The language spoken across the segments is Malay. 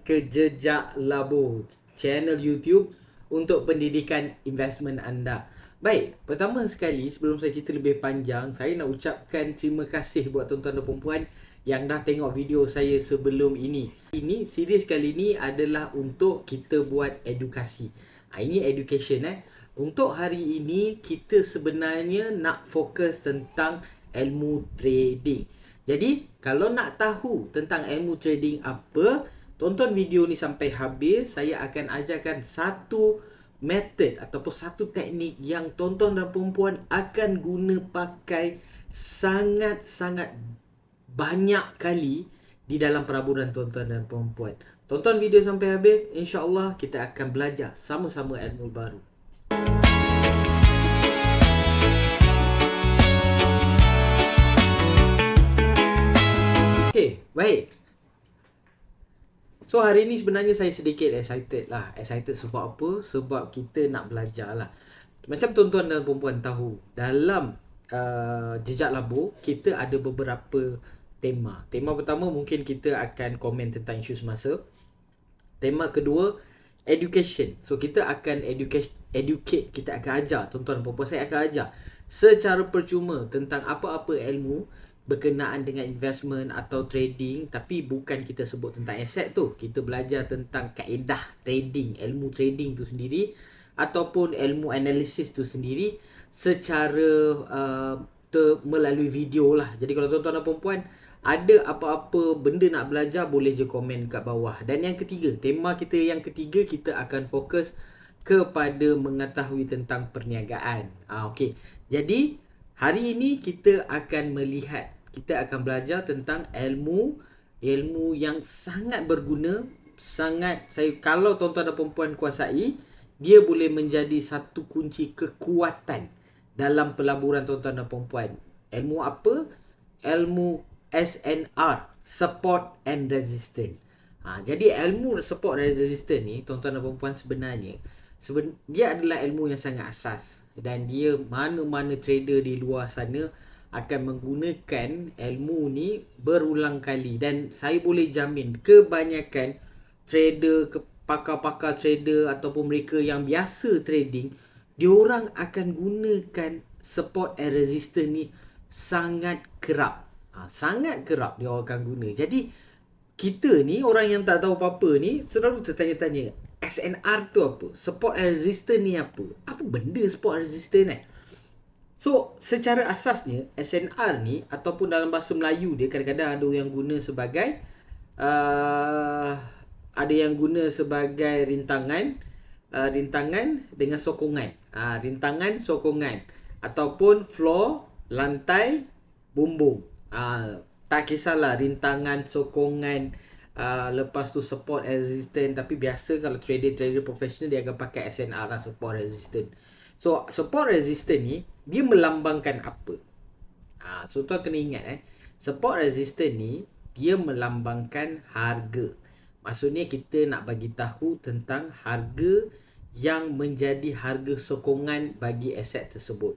ke Jejak Labu, channel YouTube untuk pendidikan investment anda. Baik, pertama sekali sebelum saya cerita lebih panjang, saya nak ucapkan terima kasih buat tuan-tuan dan puan-puan yang dah tengok video saya sebelum ini. Ini series kali ini adalah untuk kita buat edukasi. Ini education Untuk hari ini kita sebenarnya nak fokus tentang ilmu trading. Jadi, kalau nak tahu tentang ilmu trading apa, tonton video ni sampai habis. Saya akan ajarkan satu method ataupun satu teknik yang tuan-tuan dan perempuan akan guna pakai sangat-sangat banyak kali di dalam peraburan tuan-tuan dan perempuan. Tonton video sampai habis, insya-Allah kita akan belajar sama-sama ilmu baru. Okay, baik. So hari ni sebenarnya saya sedikit excited lah. Excited sebab apa? Sebab kita nak belajar lah. Macam tuan-tuan dan perempuan tahu, dalam Jejak Labu, kita ada beberapa tema. Tema pertama mungkin kita akan komen tentang isu semasa. Tema kedua, education. So kita akan educate, kita akan ajar tuan-tuan dan perempuan. Saya akan ajar secara percuma tentang apa-apa ilmu berkenaan dengan investment atau trading, tapi bukan kita sebut tentang aset tu. Kita belajar tentang kaedah trading, ilmu trading tu sendiri ataupun ilmu analisis tu sendiri secara melalui video lah. Jadi kalau tuan-tuan dan perempuan ada apa-apa benda nak belajar, boleh je komen kat bawah. Dan yang ketiga, tema kita yang ketiga, kita akan fokus kepada mengetahui tentang perniagaan. Okey. Jadi hari ini kita akan melihat, kita akan belajar tentang ilmu yang sangat berguna, kalau tuan-tuan dan perempuan kuasai, dia boleh menjadi satu kunci kekuatan dalam pelaburan tuan-tuan dan perempuan. Ilmu apa? Ilmu SNR, Support and Resistance. Jadi ilmu Support and Resistance ni, tuan-tuan dan perempuan, sebenarnya dia adalah ilmu yang sangat asas, dan dia mana-mana trader di luar sana akan menggunakan ilmu ni berulang kali. Dan saya boleh jamin kebanyakan trader, pakar-pakar trader ataupun mereka yang biasa trading, diorang akan gunakan support and resistance ni sangat kerap. Sangat kerap dia orang akan guna. Jadi kita ni, orang yang tak tahu apa-apa ni, selalu tertanya-tanya, SNR tu apa? Support and resistance ni apa? Apa benda support and resistance So, secara asasnya, SNR ni, ataupun dalam bahasa Melayu dia, kadang-kadang ada yang guna sebagai rintangan dengan sokongan. Rintangan, sokongan. Ataupun floor, lantai, bumbung. Tak kisahlah rintangan, sokongan, lepas tu support and resistance. Tapi biasa kalau trader profesional, dia akan pakai SNR lah, support resistance. So support resistance ni, dia melambangkan apa? So tuan kena ingat support resistance ni, dia melambangkan harga. Maksudnya kita nak bagi tahu tentang harga yang menjadi harga sokongan bagi aset tersebut.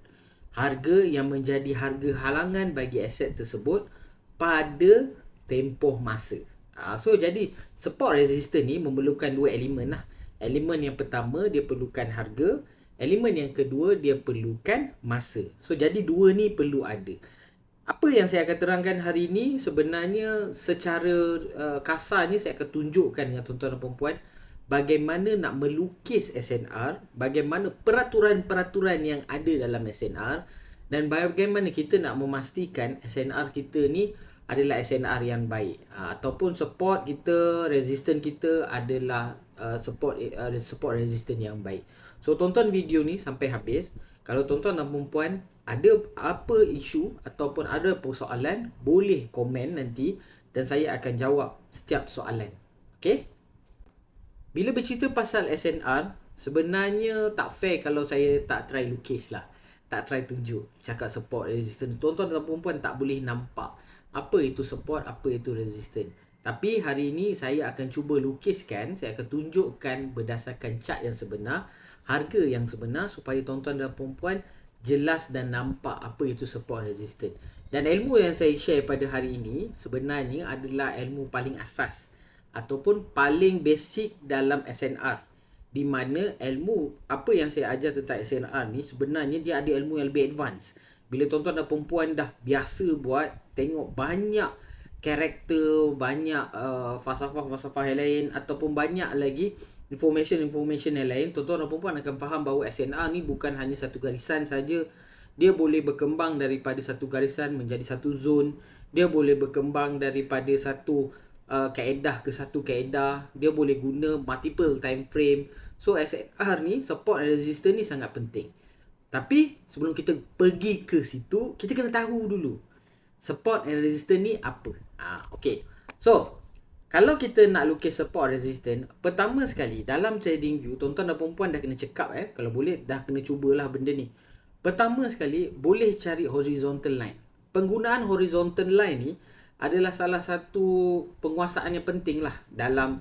Harga yang menjadi harga halangan bagi aset tersebut pada tempoh masa. So jadi support resistance ni memerlukan dua elemen lah. Elemen yang pertama, dia perlukan harga. Elemen yang kedua, dia perlukan masa. So jadi dua ni perlu ada. Apa yang saya akan terangkan hari ini sebenarnya secara kasarnya saya akan tunjukkan dengan tuan-tuan dan perempuan bagaimana nak melukis SNR, bagaimana peraturan-peraturan yang ada dalam SNR, dan bagaimana kita nak memastikan SNR kita ni adalah SNR yang baik, ataupun support kita, resistance kita adalah support resistance yang baik. So tonton video ni sampai habis. Kalau tuan-tuan dan perempuan ada apa isu ataupun ada persoalan, boleh komen nanti dan saya akan jawab setiap soalan. Okay? Bila bercerita pasal SNR, sebenarnya tak fair kalau saya tak try lukis lah. Tak try tunjuk. Cakap support, resistance. Tuan-tuan dan perempuan tak boleh nampak apa itu support, apa itu resistance. Tapi hari ini saya akan cuba lukiskan, saya akan tunjukkan berdasarkan chart yang sebenar, harga yang sebenar, supaya tuan-tuan dan perempuan jelas dan nampak apa itu support resistance. Dan ilmu yang saya share pada hari ini sebenarnya adalah ilmu paling asas. ataupun paling basic dalam SNR, di mana ilmu apa yang saya ajar tentang SNR ni sebenarnya dia ada ilmu yang lebih advance. Bila tuan-tuan dan perempuan dah biasa buat, tengok banyak karakter, banyak falsafah-falsafah yang lain, ataupun banyak lagi information yang lain, tuan-tuan dan perempuan akan faham bahawa SNR ni bukan hanya satu garisan saja. Dia boleh berkembang daripada satu garisan menjadi satu zon. Dia boleh berkembang daripada satu kaedah ke satu kaedah. Dia boleh guna multiple time frame. So SNR ni, support and resistance ni sangat penting. Tapi sebelum kita pergi ke situ, kita kena tahu dulu support and resistance ni apa. Okay. So, kalau kita nak lukis support resistance, pertama sekali dalam trading view, tuan-tuan dan perempuan dah kena check up kalau boleh dah kena cubalah benda ni. Pertama sekali, boleh cari horizontal line. Penggunaan horizontal line ni adalah salah satu penguasaan yang penting lah dalam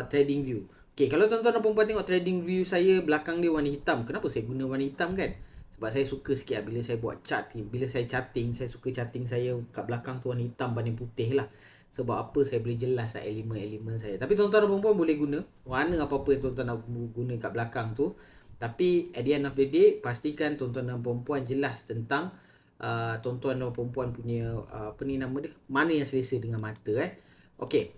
trading view. Okay, kalau tuan-tuan dan perempuan tengok trading view saya, belakang dia warna hitam. Kenapa saya guna warna hitam kan? Sebab saya suka sikit bila saya buat chart ni. Bila saya charting, saya suka charting saya kat belakang tu warna hitam banding putih lah. Sebab apa, saya boleh jelas lah elemen-elemen saya. Tapi tuan-tuan dan perempuan boleh guna warna apa-apa yang tuan-tuan nak guna kat belakang tu. Tapi at the end of the day, pastikan tuan-tuan dan perempuan jelas tentang tuan-tuan dan perempuan punya apa ni nama dia, mana yang selesa dengan mata. Okay.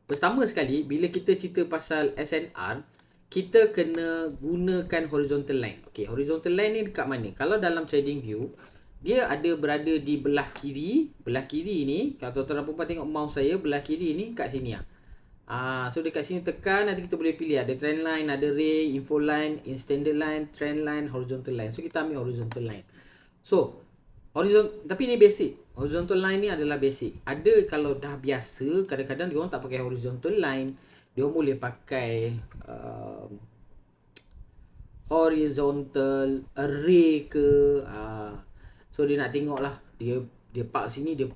Pertama sekali, bila kita cerita pasal SNR, kita kena gunakan horizontal line. Okay, horizontal line ni dekat mana? Kalau dalam trading view, dia ada berada di belah kiri. Belah kiri ni, kalau tuan-tuan dan perempuan tengok mouse saya, belah kiri ni kat sini lah. So dekat sini tekan, nanti kita boleh pilih ada trend line, ada ray, info line, standard line, trend line, horizontal line. So kita ambil horizontal line. So tapi ni basic. Horizontal line ni adalah basic. Ada kalau dah biasa, kadang-kadang dia orang tak pakai horizontal line, dia orang boleh pakai horizontal array ke. So dia nak tengok lah, dia park sini, dia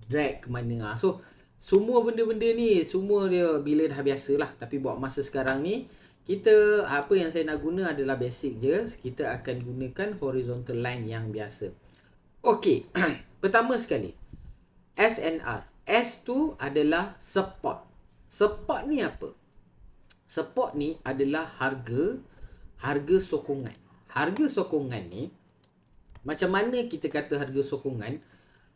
drag ke mana. So semua benda-benda ni, semua dia bila dah biasa lah. Tapi buat masa sekarang ni, kita apa yang saya nak guna adalah basic je. Kita akan gunakan horizontal line yang biasa. Okey. Pertama sekali, SNR. S tu adalah support. Support ni apa? Support ni adalah harga sokongan. Harga sokongan ni, macam mana kita kata harga sokongan?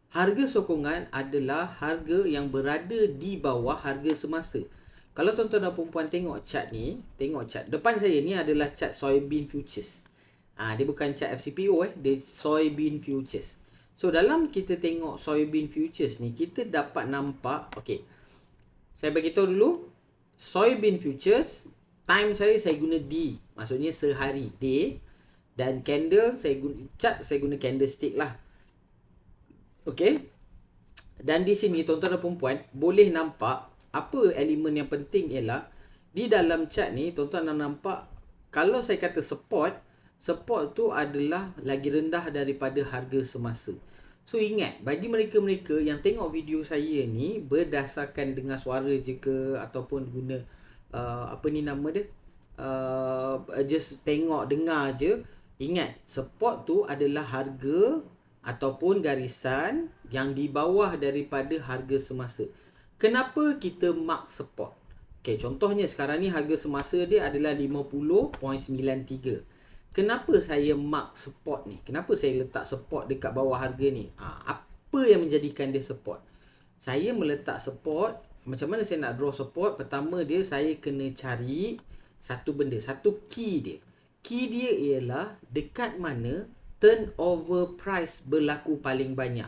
Harga sokongan adalah harga yang berada di bawah harga semasa. Kalau tuan-tuan dan perempuan tengok chart ni, tengok chart. Depan saya ni adalah chart soybean futures. Dia bukan chart FCPO dia soybean futures. So dalam kita tengok soybean futures ni, kita dapat nampak, okay, saya beritahu dulu, soybean futures, time saya guna D, maksudnya sehari, day, dan candle, saya guna candlestick lah. Okay. Dan di sini tuan-tuan dan perempuan boleh nampak apa elemen yang penting ialah di dalam chart ni tuan-tuan nak nampak kalau saya kata support tu adalah lagi rendah daripada harga semasa. So ingat, bagi mereka-mereka yang tengok video saya ni berdasarkan dengar suara je ke ataupun guna apa ni nama dia, just tengok dengar je, ingat support tu adalah harga ataupun garisan yang di bawah daripada harga semasa. Kenapa kita mark support? Okay, contohnya sekarang ni harga semasa dia adalah 50.93. Kenapa saya mark support ni? Kenapa saya letak support dekat bawah harga ni? Apa yang menjadikan dia support? Saya meletak support, macam mana saya nak draw support? Pertama dia, saya kena cari satu benda, satu key dia. Key dia ialah dekat mana turnover price berlaku paling banyak.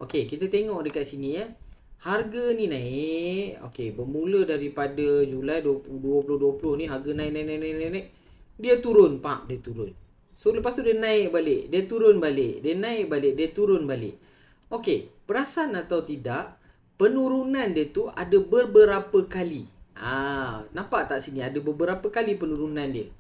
Okey, kita tengok dekat sini harga ni naik. Okey, bermula daripada Julai 2020 ni harga naik. Dia turun, dia turun. So lepas tu dia naik balik, dia turun balik, dia naik balik, dia turun balik. Okey, perasan atau tidak, penurunan dia tu ada beberapa kali. Nampak tak sini ada beberapa kali penurunan dia.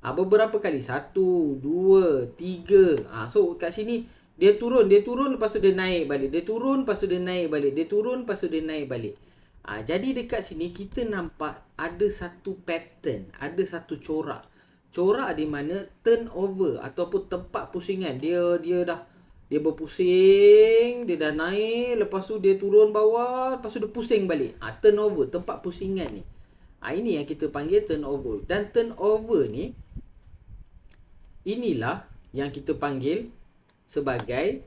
Beberapa kali. 1, 2, 3. So kat sini dia turun, lepas tu dia naik balik. Dia turun, lepas tu dia naik balik. Dia turun, lepas tu dia naik balik. Jadi dekat sini kita nampak ada satu pattern, ada satu corak. Corak di mana turnover ataupun tempat pusingan dia dia berpusing, dia dah naik, lepas tu dia turun bawah, lepas tu dia pusing balik. Turnover, tempat pusingan ni. Ini yang kita panggil turnover. Dan turnover ni, inilah yang kita panggil sebagai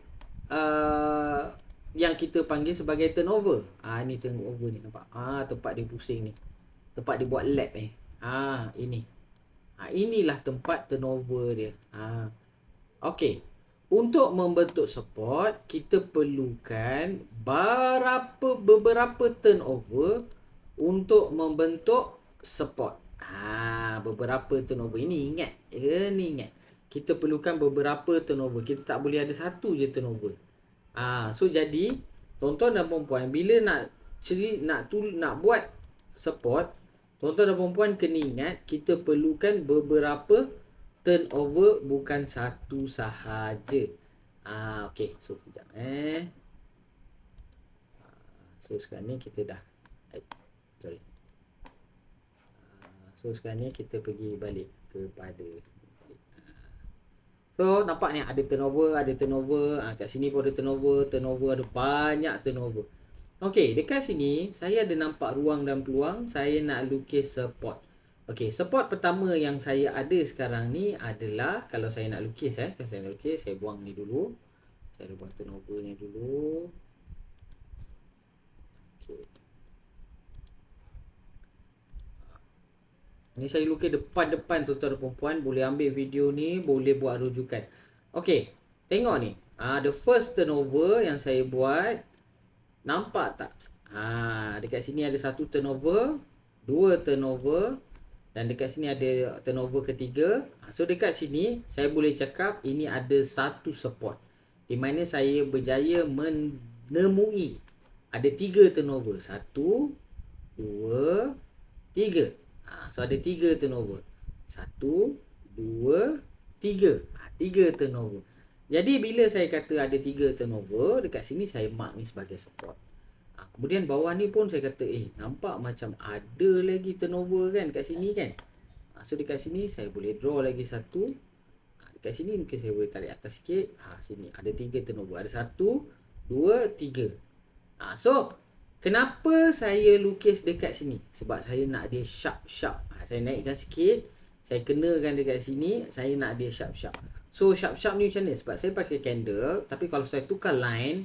turnover. Ni turnover ni, nampak? Tempat dia pusing ni. Tempat dia buat lap ni. Ini. Inilah tempat turnover dia. Okey. Untuk membentuk support, kita perlukan beberapa turnover untuk membentuk support. Beberapa turnover. Ini ingat. Ingat. Kita perlukan beberapa turnover. Kita tak boleh ada satu je turnover. So jadi, tuan-tuan dan puan-puan, bila nak buat support, tuan-tuan dan puan-puan kena ingat, kita perlukan beberapa turnover, bukan satu sahaja. Okey, so sekejap so sekarang ni kita dah so sekarang ni kita pergi balik kepada so nampak ni ada turnover, kat sini pun ada turnover ada banyak turnover. Okey, dekat sini saya ada nampak ruang dan peluang. Saya nak lukis support. Okey, support pertama yang saya ada sekarang ni adalah, kalau saya nak lukis saya buang ni dulu. Saya buang turnover ni dulu. Okey. Ni saya lukis depan-depan tuan-tuan dan puan-puan. Boleh ambil video ni, boleh buat rujukan. Okey, tengok ni. The first turnover yang saya buat, nampak tak? Dekat sini ada satu turnover, dua turnover, dan dekat sini ada turnover ketiga. So dekat sini saya boleh cakap ini ada satu support, di mana saya berjaya menemui ada 3 turnover. 1, 2, 3. So ada 3 turnover. 1, 2, 3. 3 turnover. Jadi bila saya kata ada 3 turnover, dekat sini saya mark ni sebagai support. Kemudian bawah ni pun saya kata, nampak macam ada lagi turnover kan kat sini kan. So dekat sini saya boleh draw lagi satu. Dekat sini mungkin saya boleh tarik atas sikit. Sini ada 3 turnover. Ada 1, 2, 3. So kenapa saya lukis dekat sini? Sebab saya nak dia sharp-sharp. Saya naikkan sikit, saya kenakan dekat sini, saya nak dia sharp-sharp. So sharp-sharp ni macam mana? Sebab saya pakai candle, tapi kalau saya tukar line,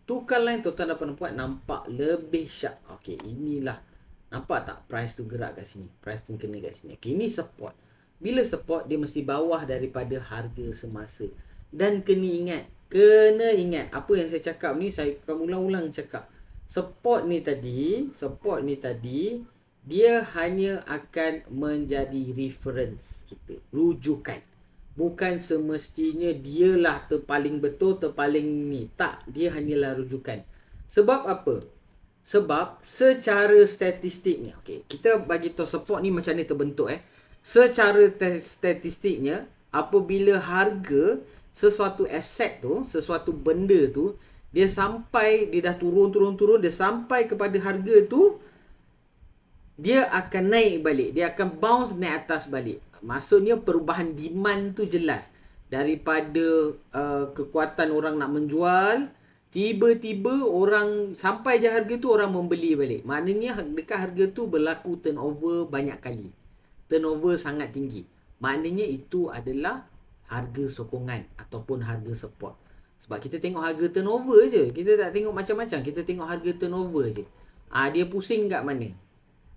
tuan-tuan dan puan-puan nampak lebih sharp. Okey, inilah. Nampak tak price tu gerak kat sini? Price tu kena kat sini. Okey, ini support. Bila support, dia mesti bawah daripada harga semasa. Dan kena ingat apa yang saya cakap ni, saya akan ulang-ulang cakap. Support ni tadi, dia hanya akan menjadi reference kita, rujukan. Bukan semestinya dialah terpaling betul, terpaling ni. Tak, dia hanyalah rujukan. Sebab apa? Sebab secara statistiknya, okey, kita bagi tahu support ni macam ni terbentuk Secara statistiknya, apabila harga sesuatu aset tu, sesuatu benda tu, dia dah turun, dia sampai kepada harga tu, dia akan naik balik, dia akan bounce naik atas balik. Maksudnya perubahan demand tu jelas. Daripada kekuatan orang nak menjual, tiba-tiba orang sampai je harga tu, orang membeli balik. Maknanya dekat harga tu berlaku turnover banyak kali. Turnover sangat tinggi. Maknanya itu adalah harga sokongan ataupun harga support. Sebab kita tengok harga turnover je. Kita tak tengok macam-macam. Kita tengok harga turnover je. Dia pusing kat mana.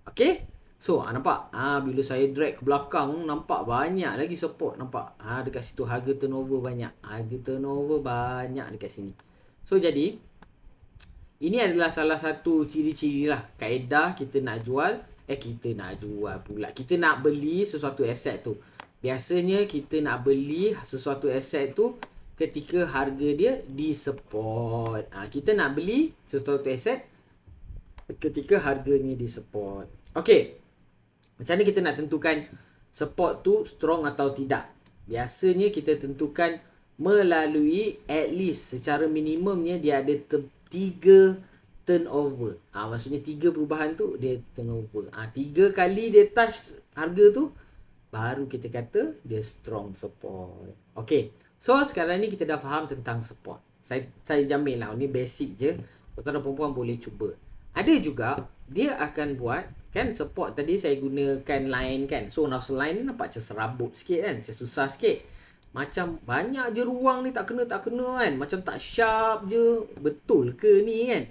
Okey? So, nampak? Bila saya drag ke belakang, nampak banyak lagi support. Nampak? Dekat situ harga turnover banyak. Harga turnover banyak dekat sini. So, jadi, ini adalah salah satu ciri-ciri lah. Kaedah kita nak jual. Kita nak beli sesuatu aset tu. Biasanya kita nak beli sesuatu aset tu ketika harga dia di support. Kita nak beli sesuatu aset ketika harganya di support. Okey. Macam mana kita nak tentukan support tu strong atau tidak? Biasanya kita tentukan melalui at least secara minimumnya dia ada 3 turnover. Maksudnya 3 perubahan tu dia turnover. 3 kali dia touch harga tu, baru kita kata dia strong support. Okey. So sekarang ni kita dah faham tentang support. Saya jamin lah, ni basic je. Tuan-tuan dan perempuan boleh cuba. Ada juga dia akan buat kan support tadi saya gunakan line kan. So nozzle line ni nampak macam serabut sikit kan, macam susah sikit. Macam banyak je ruang ni tak kena kan. Macam tak sharp je. Betul ke ni kan?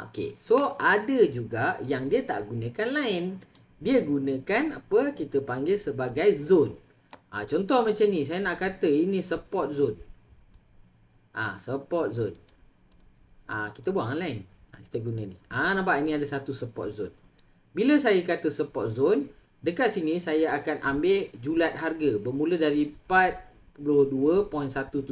Okay. So ada juga yang dia tak gunakan line. Dia gunakan apa kita panggil sebagai zone. Contoh macam ni, saya nak kata ini support zone. Support zone. Kita buang line. Kita guna ni. Nampak ini ada satu support zone. Bila saya kata support zone, dekat sini saya akan ambil julat harga bermula dari $42.17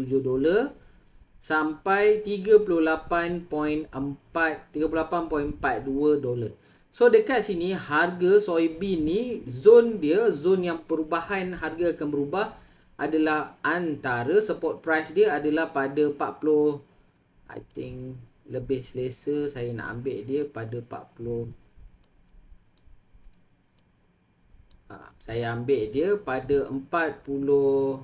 sampai $38.42. So dekat sini harga soybean ni zone dia, zone yang perubahan harga akan berubah adalah antara support price dia adalah pada 40, I think lebih selesa saya nak ambil dia pada 40. Saya ambil dia pada 41.5.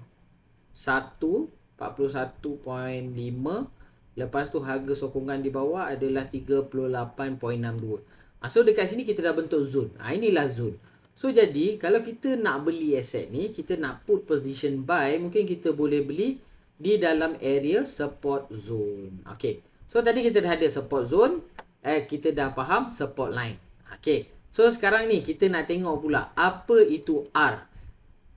Lepas tu harga sokongan di bawah adalah 38.62. So dekat sini kita dah bentuk zone. Inilah zone. So jadi kalau kita nak beli aset ni, kita nak put position buy, mungkin kita boleh beli di dalam area support zone. Okay. So tadi kita dah ada support zone, kita dah faham support line. Okay. So sekarang ni kita nak tengok pula apa itu R.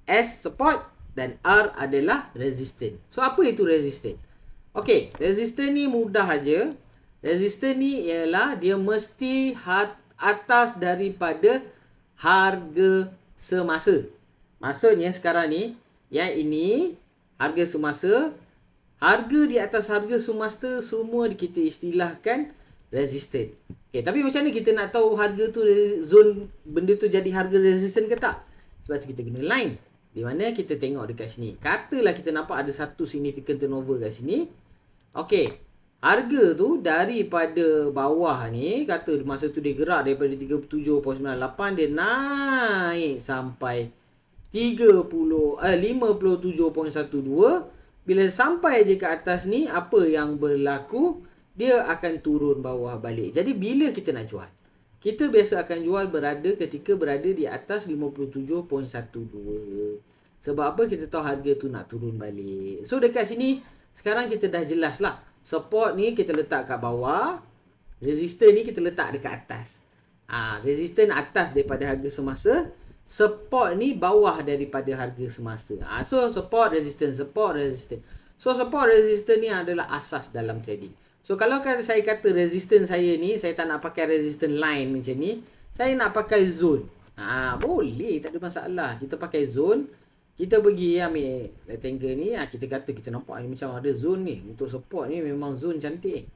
S support dan R adalah resistance. So apa itu resistance? Okay, resistance ni mudah aja. Resistance ni ialah dia mesti atas daripada harga semasa. Maksudnya sekarang ni, yang ini harga semasa, harga di atas harga semasa semua kita istilahkan resistance. Okay, tapi macam mana kita nak tahu harga tu zone benda tu jadi harga resistance ke tak? Sebab tu kita guna line. Di mana kita tengok dekat sini. Katalah kita nampak ada satu significant turnover kat sini. Okey. Harga tu daripada bawah ni, kata masa tu dia gerak daripada 37.98 dia naik sampai 57.12. Bila sampai je ke atas ni, apa yang berlaku? Dia akan turun bawah balik. Jadi bila kita nak jual, kita biasa akan jual ketika berada di atas 57.12. Sebab apa? Kita tahu harga tu nak turun balik. So dekat sini sekarang kita dah jelas lah. Support ni kita letak kat bawah, resistance ni kita letak dekat atas. Resistance atas daripada harga semasa, support ni bawah daripada harga semasa. So support resistance. So support resistance ni adalah asas dalam trading. So kalau saya kata resistance saya ni, saya tak nak pakai resistance line macam ni, saya nak pakai zone. Boleh, tak ada masalah. Kita pakai zone. Kita pergi ambil rectangle ni, kita kata kita nampak ni macam ada zone ni. Untuk support ni memang zone cantik.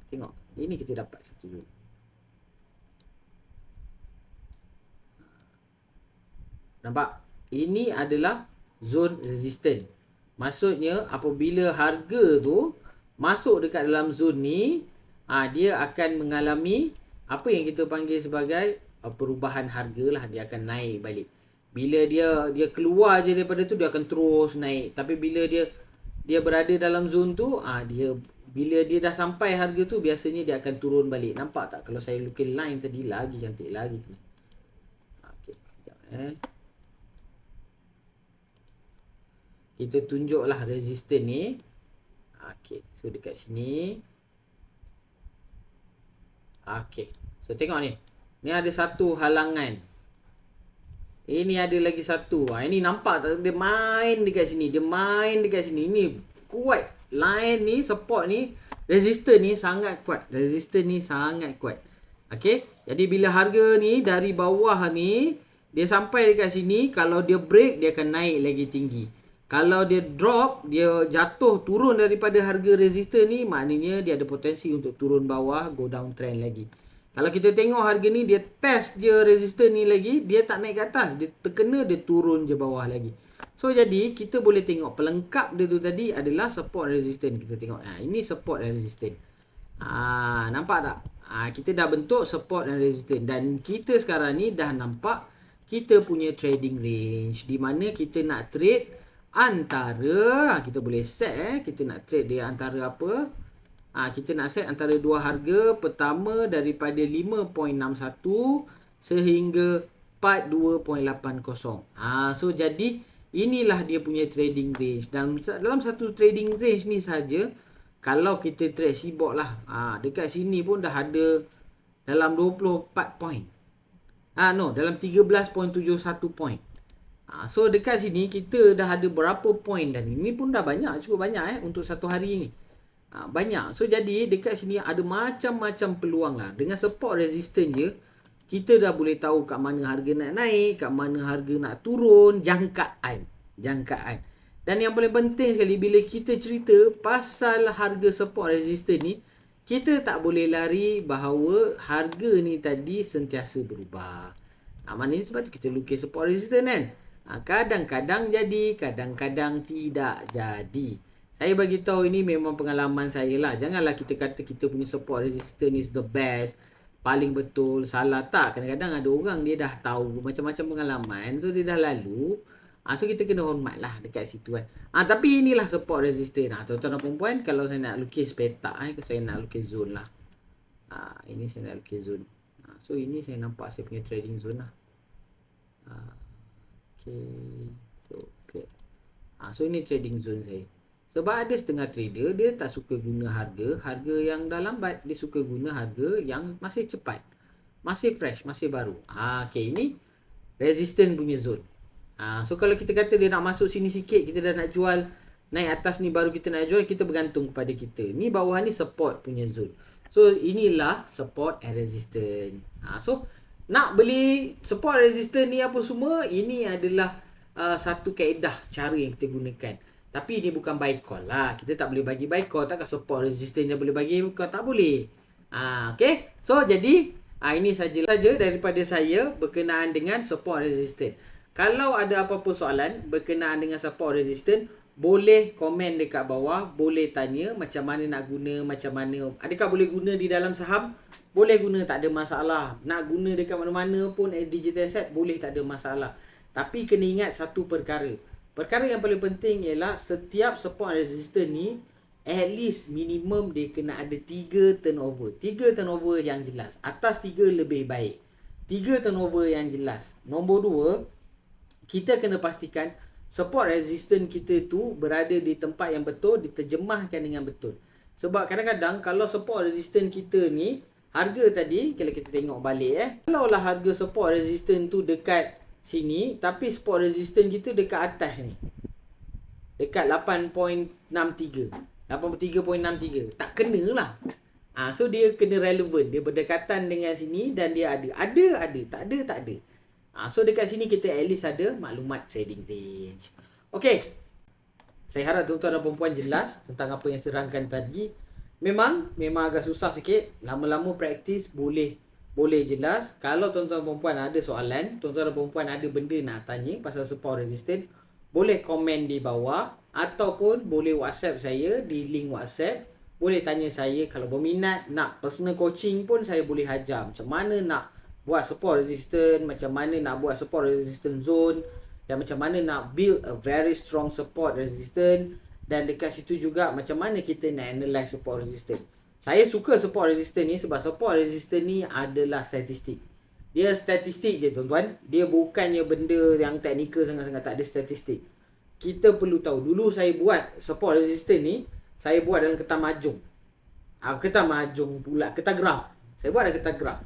Tengok, ini kita dapat satu zone. Nampak? Ini adalah zone resistance. Maksudnya apabila harga tu masuk dekat dalam zone ni, dia akan mengalami apa yang kita panggil sebagai perubahan harga lah. Dia akan naik balik. Bila dia keluar je daripada tu, dia akan terus naik. Tapi bila dia berada dalam zone tu, bila dia dah sampai harga tu, biasanya dia akan turun balik. Nampak tak? Kalau saya lukis line tadi, lagi cantik lagi. Okay, sekejap kita tunjuklah resistance ni. Okay, so dekat sini. Okay, so tengok ni. Ni ada satu halangan. Ini ada lagi satu. Ini nampak tak? Dia main dekat sini. Ini kuat. Line ni, support ni, resistance ni sangat kuat. Okay. Jadi bila harga ni dari bawah ni, dia sampai dekat sini. Kalau dia break, dia akan naik lagi tinggi. Kalau dia drop, dia jatuh turun daripada harga resistance ni, maknanya dia ada potensi untuk turun bawah, go down trend lagi. Kalau kita tengok harga ni, dia test je resistance ni lagi, dia tak naik ke atas. Dia terkena, dia turun je bawah lagi. So, jadi kita boleh tengok pelengkap dia tu tadi adalah support resistance. Kita tengok, ini support dan resistance. Nampak tak? Kita dah bentuk support dan resistance. Dan kita sekarang ni dah nampak kita punya trading range. Di mana kita nak trade antara, kita boleh set kita nak trade dia antara apa? Kita nak set antara dua harga. Pertama daripada 5.61 sehingga 42.80. So jadi inilah dia punya trading range. Dan dalam satu trading range ni saja, kalau kita trade CBOT lah, dekat sini pun dah ada dalam 24 point. Dalam 13.71 point. So dekat sini kita dah ada berapa point, dan ini pun dah banyak, cukup banyak untuk satu hari ni. Banyak. So jadi dekat sini ada macam-macam peluang lah. Dengan support resistance je, kita dah boleh tahu kat mana harga nak naik, kat mana harga nak turun, jangkaan. Dan yang paling penting sekali, bila kita cerita pasal harga support resistance ni, kita tak boleh lari bahawa harga ni tadi sentiasa berubah. Maknanya sebab tu kita lukis support resistance kan. Kadang-kadang jadi, kadang-kadang tidak jadi. Saya bagi tahu ini memang pengalaman saya lah. Janganlah kita kata kita punya support resistance is the best, paling betul, salah. Tak, kadang-kadang ada orang dia dah tahu macam-macam pengalaman, so dia dah lalu. So kita kena hormat lah dekat situ kan. Tapi inilah support resistance. Tuan-tuan dan puan-puan, kalau saya nak lukis petak, saya nak lukis zone lah. Ini saya nak lukis zone. So ini saya nampak saya punya trading zone lah. Okay. So clear. So ini trading zone saya. Sebab ada setengah trader dia tak suka guna harga yang dah lambat. Dia suka guna harga yang masih cepat, masih fresh, masih baru. Okay, ini resistance punya zone. So kalau kita kata dia nak masuk sini sikit, kita dah nak jual, naik atas ni baru kita nak jual, kita bergantung kepada kita. Ni bawah ni support punya zone. So inilah support and resistance. So nak beli support resistance ni apa semua, ini adalah satu kaedah cara yang kita gunakan. Tapi ini bukan buy call lah. Kita tak boleh bagi buy call. Takkan support resistance dia boleh bagi buy call, tak boleh. Okay. So jadi ini saja daripada saya berkenaan dengan support resistance. Kalau ada apa-apa soalan berkenaan dengan support resistance, boleh komen dekat bawah, boleh tanya macam mana nak guna, macam mana, adakah boleh guna di dalam saham? Boleh guna, tak ada masalah. Nak guna dekat mana-mana pun digital asset, boleh, tak ada masalah. Tapi kena ingat satu perkara. Perkara yang paling penting ialah setiap support resistance ni, at least minimum dia kena ada 3 turnover. 3 turnover yang jelas. Atas 3 lebih baik. 3 turnover yang jelas. Nombor 2, kita kena pastikan support resistance kita tu berada di tempat yang betul, diterjemahkan dengan betul. Sebab kadang-kadang kalau support resistance kita ni, harga tadi, kalau kita tengok balik kalau lah harga support resistance tu dekat sini, tapi support resistance kita dekat atas ni, dekat 8.63, 83.63, tak kena lah. So dia kena relevan, dia berdekatan dengan sini, dan dia ada, tak ada. So dekat sini kita at least ada maklumat trading range. Okay, saya harap tuan-tuan dan puan-puan jelas tentang apa yang saya terangkan tadi. Memang agak susah sikit. Lama-lama praktis boleh jelas. Kalau tuan-tuan dan puan-puan ada soalan, tuan-tuan dan puan-puan ada benda nak tanya pasal support resistance, boleh komen di bawah, ataupun boleh WhatsApp saya di link WhatsApp. Boleh tanya saya, kalau berminat nak personal coaching pun saya boleh ajar macam mana nak buat support resistance, macam mana nak buat support resistance zone, dan macam mana nak build a very strong support resistance. Dan dekat situ juga macam mana kita nak analyze support resistance. Saya suka support resistance ni sebab support resistance ni adalah statistik. Dia statistik je tuan-tuan. Dia bukannya benda yang teknikal sangat-sangat, tak ada statistik. Kita perlu tahu. Dulu saya buat support resistance ni, saya buat dalam kertas mahjong. Kertas mahjong pula, kertas graf. Saya buat dalam kertas graf.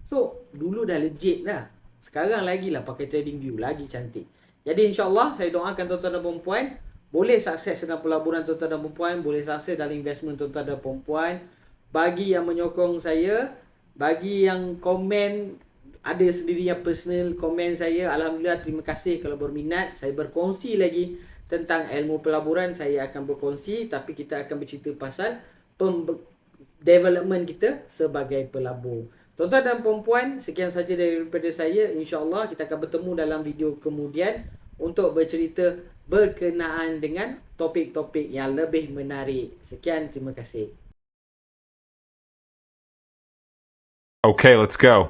So, dulu dah legit dah. Sekarang lagi lah pakai trading view, lagi cantik. Jadi insyaAllah saya doakan tuan-tuan dan perempuan boleh sukses dalam pelaburan tuan-tuan dan perempuan, boleh sukses dalam investment tuan-tuan dan perempuan. Bagi yang menyokong saya, bagi yang komen, ada sendiri yang personal komen saya, alhamdulillah, terima kasih. Kalau berminat, saya berkongsi lagi tentang ilmu pelaburan, saya akan berkongsi. Tapi kita akan bercerita pasal development kita sebagai pelabur. Tuan-tuan dan perempuan, sekian saja daripada saya. InsyaAllah kita akan bertemu dalam video kemudian untuk bercerita berkenaan dengan topik-topik yang lebih menarik. Sekian, terima kasih. Okay, let's go.